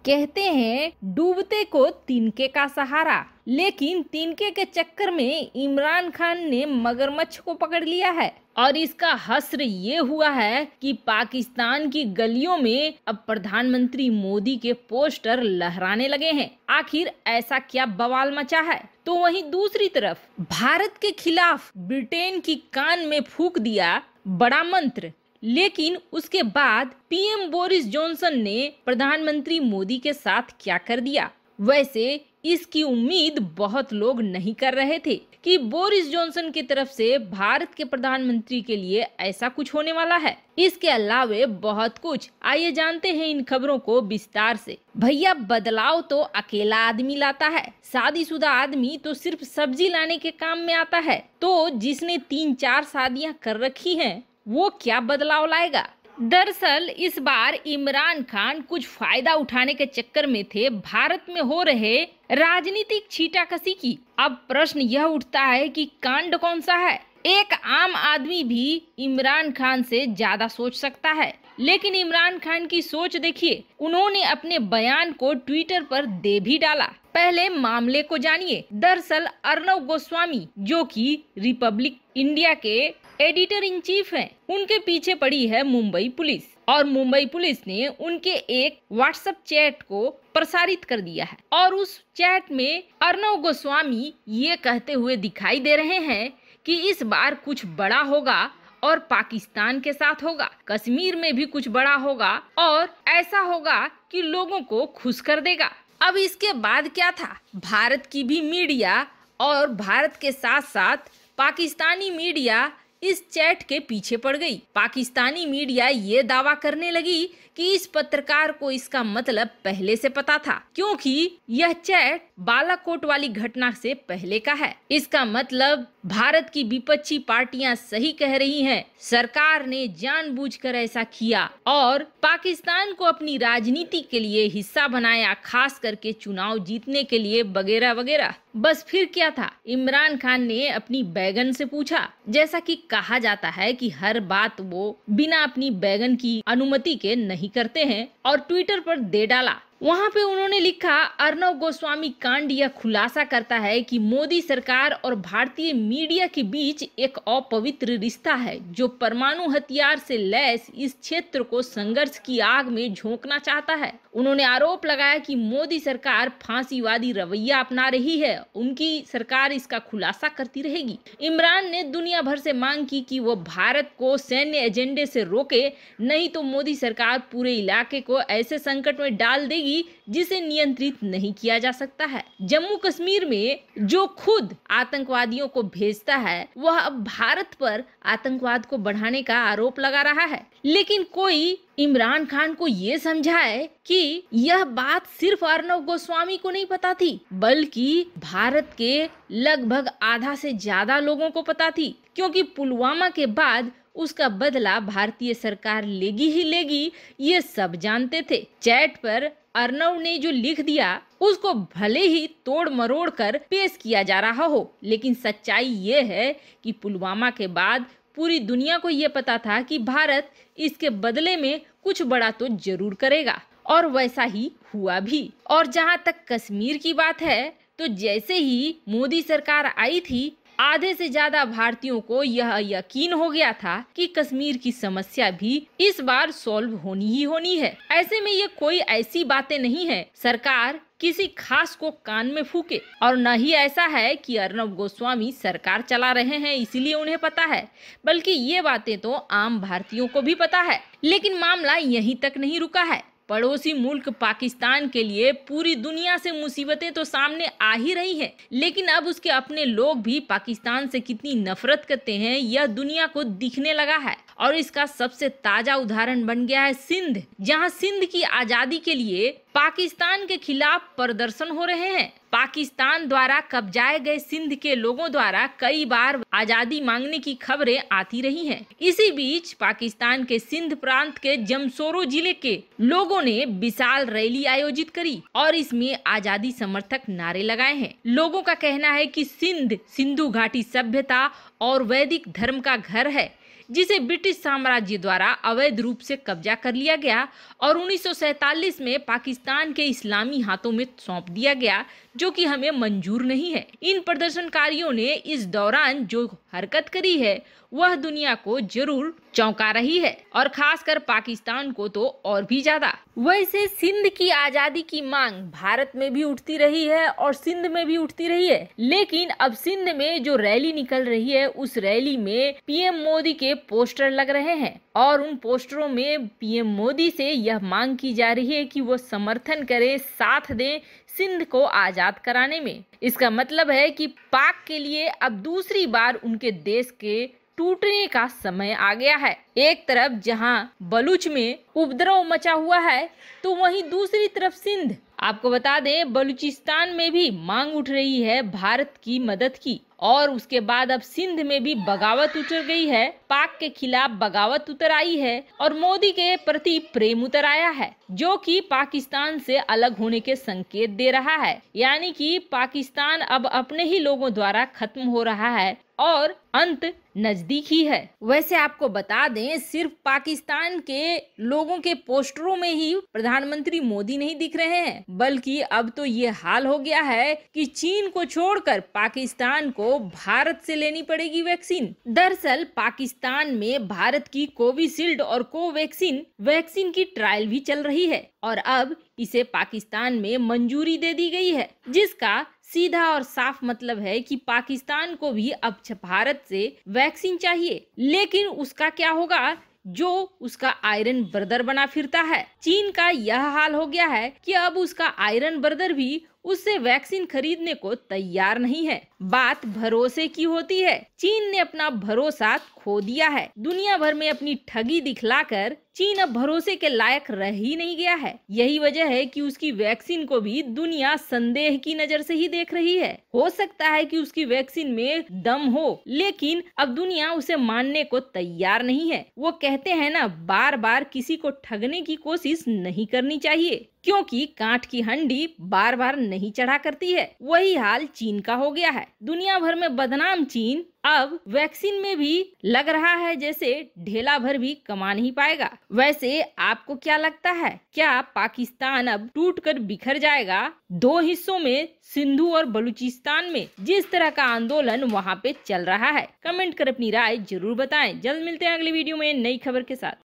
कहते हैं डूबते को तिनके का सहारा, लेकिन तिनके के चक्कर में इमरान खान ने मगरमच्छ को पकड़ लिया है। और इसका हश्र ये हुआ है कि पाकिस्तान की गलियों में अब प्रधानमंत्री मोदी के पोस्टर लहराने लगे हैं। आखिर ऐसा क्या बवाल मचा है? तो वहीं दूसरी तरफ भारत के खिलाफ ब्रिटेन की कान में फूंक दिया बड़ा मंत्र, लेकिन उसके बाद पीएम बोरिस जॉनसन ने प्रधानमंत्री मोदी के साथ क्या कर दिया। वैसे इसकी उम्मीद बहुत लोग नहीं कर रहे थे कि बोरिस जॉनसन की तरफ से भारत के प्रधानमंत्री के लिए ऐसा कुछ होने वाला है। इसके अलावे बहुत कुछ। आइए जानते हैं इन खबरों को विस्तार से। भैया, बदलाव तो अकेला आदमी लाता है, शादीशुदा आदमी तो सिर्फ सब्जी लाने के काम में आता है। तो जिसने 3-4 शादियां कर रखी हैं वो क्या बदलाव लाएगा? दरअसल इस बार इमरान खान कुछ फायदा उठाने के चक्कर में थे भारत में हो रहे राजनीतिक छींटाकशी की। अब प्रश्न यह उठता है कि कांड कौन सा है? एक आम आदमी भी इमरान खान से ज्यादा सोच सकता है, लेकिन इमरान खान की सोच देखिए। उन्होंने अपने बयान को ट्विटर पर दे भी डाला। पहले मामले को जानिए। दरअसल अर्नब गोस्वामी, जो कि रिपब्लिक इंडिया के एडिटर इन चीफ हैं, उनके पीछे पड़ी है मुंबई पुलिस। और मुंबई पुलिस ने उनके एक व्हाट्सएप चैट को प्रसारित कर दिया है। और उस चैट में अर्नब गोस्वामी ये कहते हुए दिखाई दे रहे हैं कि इस बार कुछ बड़ा होगा और पाकिस्तान के साथ होगा, कश्मीर में भी कुछ बड़ा होगा और ऐसा होगा कि लोगों को खुश कर देगा। अब इसके बाद क्या था? भारत की भी मीडिया और भारत के साथ साथ पाकिस्तानी मीडिया इस चैट के पीछे पड़ गई। पाकिस्तानी मीडिया ये दावा करने लगी कि इस पत्रकार को इसका मतलब पहले से पता था, क्योंकि यह चैट बालाकोट वाली घटना से पहले का है। इसका मतलब भारत की विपक्षी पार्टियां सही कह रही हैं, सरकार ने जानबूझकर ऐसा किया और पाकिस्तान को अपनी राजनीति के लिए हिस्सा बनाया, खास करके चुनाव जीतने के लिए वगैरह वगैरह। बस फिर क्या था? इमरान खान ने अपनी बैगन से पूछा। जैसा कि कहा जाता है कि हर बात वो बिना अपनी बैगन की अनुमति के नहीं करते हैं, और ट्विटर पर दे डाला। वहाँ पे उन्होंने लिखा, अर्नब गोस्वामी कांड यह खुलासा करता है कि मोदी सरकार और भारतीय मीडिया के बीच एक अपवित्र रिश्ता है जो परमाणु हथियार से लैस इस क्षेत्र को संघर्ष की आग में झोंकना चाहता है। उन्होंने आरोप लगाया कि मोदी सरकार फांसीवादी रवैया अपना रही है, उनकी सरकार इसका खुलासा करती रहेगी। इमरान ने दुनिया भर से मांग की कि वो भारत को सैन्य एजेंडे से रोके, नहीं तो मोदी सरकार पूरे इलाके को ऐसे संकट में डाल देगी जिसे नियंत्रित नहीं किया जा सकता है। जम्मू कश्मीर में जो खुद आतंकवादियों को भेजता है, वह अब भारत पर आतंकवाद को बढ़ाने का आरोप लगा रहा है। लेकिन कोई इमरान खान को ये समझाए कि यह बात सिर्फ अर्नब गोस्वामी को नहीं पता थी, बल्कि भारत के लगभग आधा से ज्यादा लोगों को पता थी, क्योंकि पुलवामा के बाद उसका बदला भारतीय सरकार लेगी ही लेगी, ये सब जानते थे। चैट पर अर्नब ने जो लिख दिया उसको भले ही तोड़ मरोड़ कर पेश किया जा रहा हो, लेकिन सच्चाई ये है कि पुलवामा के बाद पूरी दुनिया को ये पता था कि भारत इसके बदले में कुछ बड़ा तो जरूर करेगा, और वैसा ही हुआ भी। और जहाँ तक कश्मीर की बात है, तो जैसे ही मोदी सरकार आई थी, आधे से ज्यादा भारतीयों को यह यकीन हो गया था कि कश्मीर की समस्या भी इस बार सॉल्व होनी ही होनी है। ऐसे में ये कोई ऐसी बातें नहीं है सरकार किसी खास को कान में फूके, और न ही ऐसा है कि अर्नब गोस्वामी सरकार चला रहे हैं इसीलिए उन्हें पता है, बल्कि ये बातें तो आम भारतीयों को भी पता है। लेकिन मामला यहीं तक नहीं रुका है। पड़ोसी मुल्क पाकिस्तान के लिए पूरी दुनिया से मुसीबतें तो सामने आ ही रही हैं, लेकिन अब उसके अपने लोग भी पाकिस्तान से कितनी नफरत करते हैं यह दुनिया को दिखने लगा है। और इसका सबसे ताजा उदाहरण बन गया है सिंध, जहां सिंध की आजादी के लिए पाकिस्तान के खिलाफ प्रदर्शन हो रहे हैं। पाकिस्तान द्वारा कब्जाए गए सिंध के लोगों द्वारा कई बार आजादी मांगने की खबरें आती रही हैं। इसी बीच पाकिस्तान के सिंध प्रांत के जमशोरो जिले के लोगों ने विशाल रैली आयोजित करी और इसमें आजादी समर्थक नारे लगाए हैं। लोगों का कहना है कि सिंध सिंधु घाटी सभ्यता और वैदिक धर्म का घर है। जिसे ब्रिटिश साम्राज्य द्वारा अवैध रूप से कब्जा कर लिया गया और 1947 में पाकिस्तान के इस्लामी हाथों में सौंप दिया गया, जो कि हमें मंजूर नहीं है। इन प्रदर्शनकारियों ने इस दौरान जो हरकत करी है वह दुनिया को जरूर चौंका रही है और खासकर पाकिस्तान को तो और भी ज्यादा। वैसे सिंध की आजादी की मांग भारत में भी उठती रही है और सिंध में भी उठती रही है, लेकिन अब सिंध में जो रैली निकल रही है उस रैली में पीएम मोदी के पोस्टर लग रहे हैं और उन पोस्टरों में पीएम मोदी से यह मांग की जा रही है कि वो समर्थन करें, साथ दें सिंध को आजाद कराने में। इसका मतलब है कि पाक के लिए अब दूसरी बार उनके देश के टूटने का समय आ गया है। एक तरफ जहां बलूच में उपद्रव मचा हुआ है तो वहीं दूसरी तरफ सिंध। आपको बता दें बलूचिस्तान में भी मांग उठ रही है भारत की मदद की और उसके बाद अब सिंध में भी बगावत उतर गई है, पाक के खिलाफ बगावत उतर आई है और मोदी के प्रति प्रेम उतर आया है, जो कि पाकिस्तान से अलग होने के संकेत दे रहा है। यानी कि पाकिस्तान अब अपने ही लोगों द्वारा खत्म हो रहा है और अंत नजदीक ही है। वैसे आपको बता दें सिर्फ पाकिस्तान के लोगों के पोस्टरों में ही प्रधानमंत्री मोदी नहीं दिख रहे हैं, बल्कि अब तो ये हाल हो गया है कि चीन को छोड़कर पाकिस्तान को भारत से लेनी पड़ेगी वैक्सीन। दरअसल पाकिस्तान में भारत की कोविशील्ड और कोवैक्सीन वैक्सीन की ट्रायल भी चल रही है और अब इसे पाकिस्तान में मंजूरी दे दी गई है, जिसका सीधा और साफ मतलब है कि पाकिस्तान को भी अब भारत से वैक्सीन चाहिए। लेकिन उसका क्या होगा जो उसका आयरन ब्रदर बना फिरता है। चीन का यह हाल हो गया है कि अब उसका आयरन ब्रदर भी उससे वैक्सीन खरीदने को तैयार नहीं है। बात भरोसे की होती है। चीन ने अपना भरोसा खो दिया है। दुनिया भर में अपनी ठगी दिखलाकर चीन अब भरोसे के लायक रह ही नहीं गया है। यही वजह है कि उसकी वैक्सीन को भी दुनिया संदेह की नजर से ही देख रही है। हो सकता है कि उसकी वैक्सीन में दम हो, लेकिन अब दुनिया उसे मानने को तैयार नहीं है। वो कहते हैं ना, बार बार किसी को ठगने की कोशिश नहीं करनी चाहिए, क्योंकि कांट की हंडी बार बार नहीं चढ़ा करती है। वही हाल चीन का हो गया है। दुनिया भर में बदनाम चीन अब वैक्सीन में भी लग रहा है जैसे ढेला भर भी कमा नहीं पाएगा। वैसे आपको क्या लगता है, क्या पाकिस्तान अब टूटकर बिखर जाएगा दो हिस्सों में, सिंधु और बलूचिस्तान में, जिस तरह का आंदोलन वहाँ पे चल रहा है? कमेंट कर अपनी राय जरूर बताएं। जल्द मिलते हैं अगली वीडियो में नई खबर के साथ।